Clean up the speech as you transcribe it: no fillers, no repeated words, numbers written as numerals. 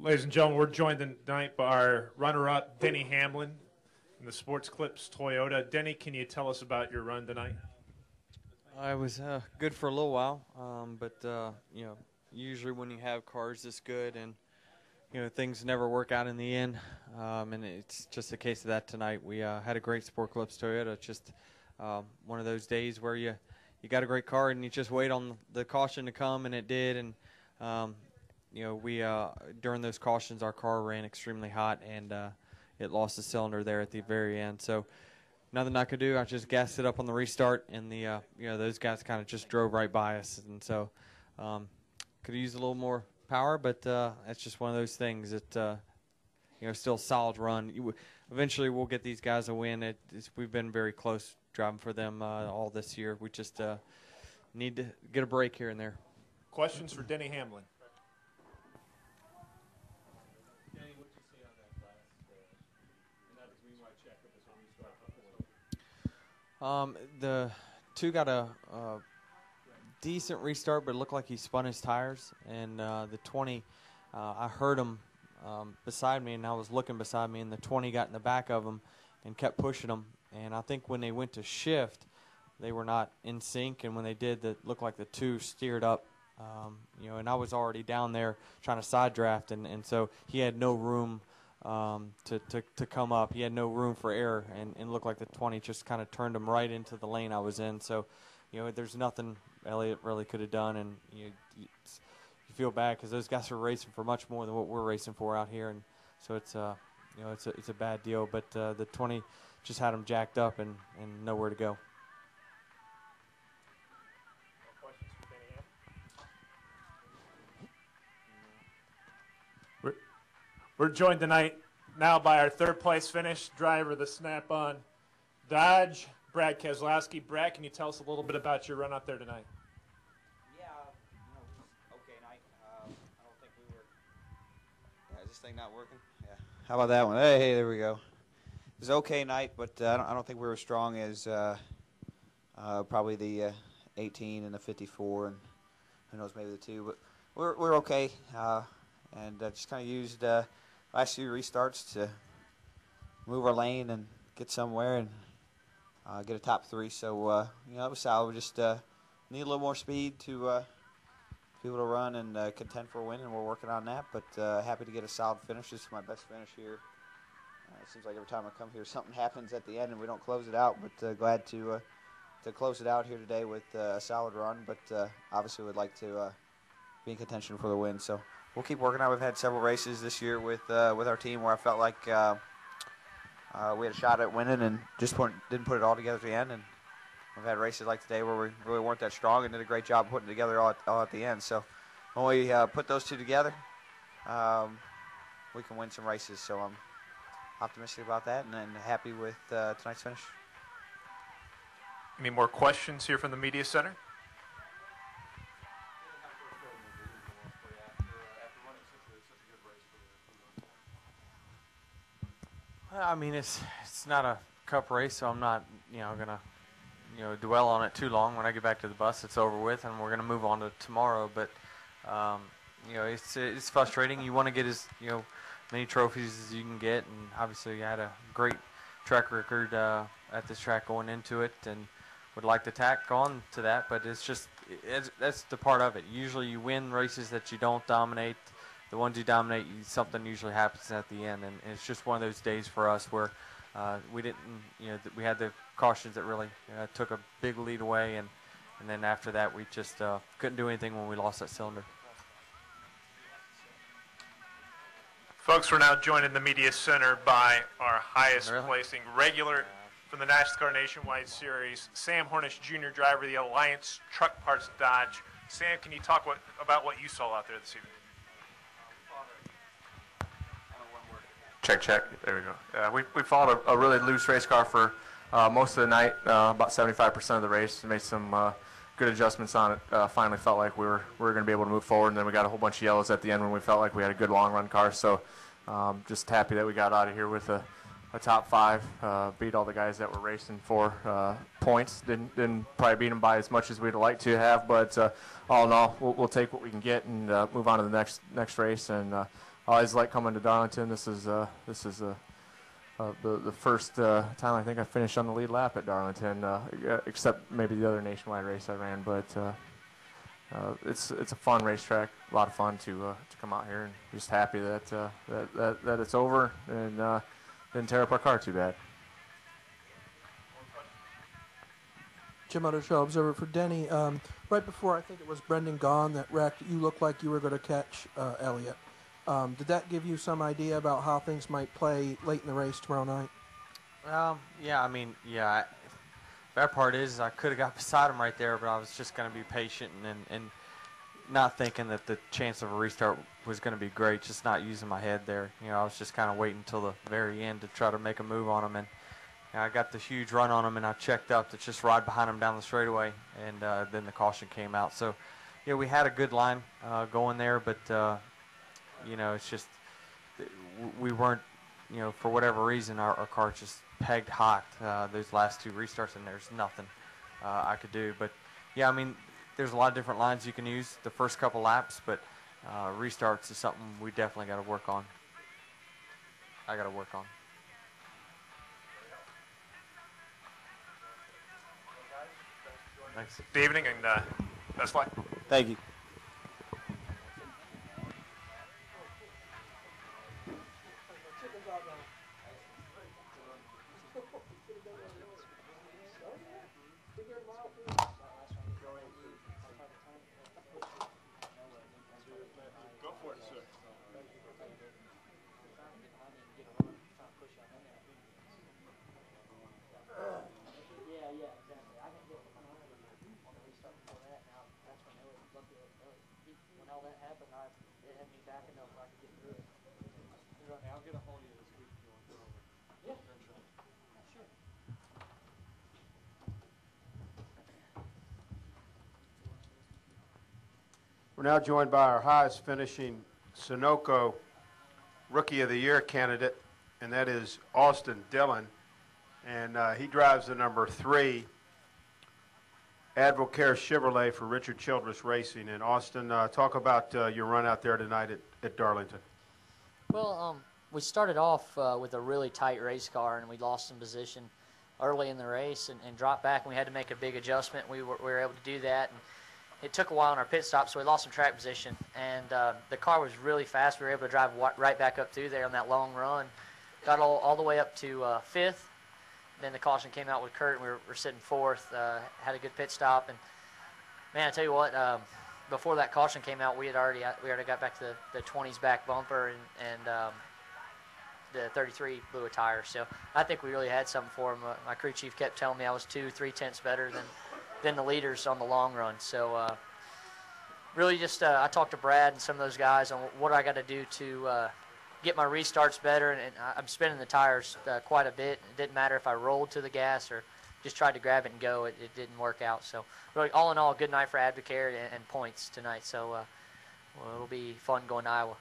Ladies and gentlemen, we're joined tonight by our runner-up, Denny Hamlin, in the Sports Clips Toyota. Denny, can you tell us about your run tonight? I was good for a little while, but you know, usually when you have cars this good and things never work out in the end, and it's just a case of that tonight. We had a great Sport Clips Toyota. It's just one of those days where you got a great car and you just wait on the caution to come, and it did. And we during those cautions, our car ran extremely hot, and it lost a cylinder there at the very end. So nothing I could do. I just gassed it up on the restart, and those guys kind of just drove right by us, and so could have used a little more power, but that's just one of those things that still a solid run. Eventually we'll get these guys a win. We've been very close driving for them all this year. We just need to get a break here and there. Questions for Denny Hamlin? Denny, what did you see on that last and that was green white check of this restart before? The two got a decent restart, but it looked like he spun his tires. And the 20, I heard him beside me, and I was looking beside me, and the 20 got in the back of him and kept pushing him. And I think when they went to shift, they were not in sync, and when they did, it looked like the two steered up. And I was already down there trying to side draft, and so he had no room to come up. He had no room for error, and it looked like the 20 just kind of turned him right into the lane I was in. So, there's nothing Elliott really could have done, and you feel bad because those guys are racing for much more than what we're racing for out here, and so it's a bad deal. But the 20 just had him jacked up and nowhere to go. We're joined tonight now by our third-place finish driver, the Snap-on Dodge, Brad Keselowski. Brad, can you tell us a little bit about your run out there tonight? Yeah, okay night. I don't think we were. Yeah, is this thing not working? Yeah. How about that one? Hey, there we go. It was an okay night, but I don't think we were as strong as probably the 18 and the 54, and who knows, maybe the 2. But we're okay, and just kind of used last few restarts to move our lane and get somewhere and get a top 3. So that was solid. We just need a little more speed to be able to run and contend for a win, and we're working on that. But happy to get a solid finish. This is my best finish here. It seems like every time I come here, something happens at the end and we don't close it out. But glad to close it out here today with a solid run. But obviously, would like to be in contention for the win. So we'll keep working on. We've had several races this year with our team where I felt like we had a shot at winning and just didn't put it all together at the end. And we've had races like today where we really weren't that strong and did a great job putting it together all at the end. So when we put those two together, we can win some races. So I'm optimistic about that and happy with tonight's finish. Any more questions here from the media center? I mean, it's not a cup race, so I'm not gonna dwell on it too long. When I get back to the bus, it's over with, and we're gonna move on to tomorrow. But it's frustrating. You want to get as many trophies as you can get, and obviously you had a great track record at this track going into it, and would like to tack on to that. But that's the part of it. Usually you win races that you don't dominate. The ones you dominate, something usually happens at the end, and it's just one of those days for us where we didn't, we had the cautions that really took a big lead away, and then after that we just couldn't do anything when we lost that cylinder. Folks, we're now joined in the media center by our highest placing regular from the NASCAR Nationwide Series, Sam Hornish, Jr., driver of the Alliance Truck Parts Dodge. Sam, can you talk about what you saw out there this evening? Check. There we go. We followed a really loose race car for most of the night, about 75% of the race. Made some good adjustments on it. Finally felt like we were going to be able to move forward, and then we got a whole bunch of yellows at the end when we felt like we had a good long run car. So just happy that we got out of here with a top 5. Beat all the guys that were racing for points. Didn't probably beat them by as much as we'd like to have, but all in all, we'll take what we can get and move on to the next race and always like coming to Darlington. This is the first time I think I finished on the lead lap at Darlington, except maybe the other nationwide race I ran. But it's a fun racetrack, a lot of fun to come out here, and just happy that that it's over and didn't tear up our car too bad. Jim Uttershaw, observer for Denny. Right before, I think it was Brendan Gaughan that wrecked, you looked like you were going to catch Elliott. Did that give you some idea about how things might play late in the race tomorrow night? Yeah, I mean, yeah. Bad part is I could have got beside him right there, but I was just going to be patient and not thinking that the chance of a restart was going to be great, just not using my head there. You know, I was just kind of waiting until the very end to try to make a move on him, and I got the huge run on him, and I checked up to just ride behind him down the straightaway, and then the caution came out. So, yeah, we had a good line going there, but, you know, it's just we weren't, you know, for whatever reason, our car just pegged hot those last two restarts, and there's nothing I could do. But, yeah, I mean, there's a lot of different lines you can use the first couple laps, but restarts is something we definitely got to work on. I got to work on. Thanks. Good evening, and best luck. Thank you. Go for it, sir. Yeah, exactly. I didn't get on the restart before that. Now that's when Elliot, lucky Elliot, when all that happened, it had me backing up so I could get through it. Hey, I'll get a hold of you this week if you want to go over. Yeah. Sure. We're now joined by our highest finishing Sunoco Rookie of the Year candidate, and that is Austin Dillon. And he drives the number 3 Advocare Chevrolet for Richard Childress Racing. And Austin, talk about your run out there tonight at Darlington. Well, we started off with a really tight race car, and we lost some position early in the race and dropped back, and we had to make a big adjustment. We were able to do that, and it took a while on our pit stop, so we lost some track position. And the car was really fast. We were able to drive right back up through there on that long run. Got all the way up to 5th. Then the caution came out with Kurt, and we were sitting 4th. Had a good pit stop, and man, I tell you what, before that caution came out, we already got back to the 20s back bumper, and the 33 blew a tire. So I think we really had something for him. My crew chief kept telling me I was 2-3 tenths better than the leaders on the long run. So really just I talked to Brad and some of those guys on what I got to do to get my restarts better, and I'm spinning the tires quite a bit. It didn't matter if I rolled to the gas or just tried to grab it and go. It didn't work out. So really, all in all, a good night for Advocare and points tonight. So well, it'll be fun going to Iowa.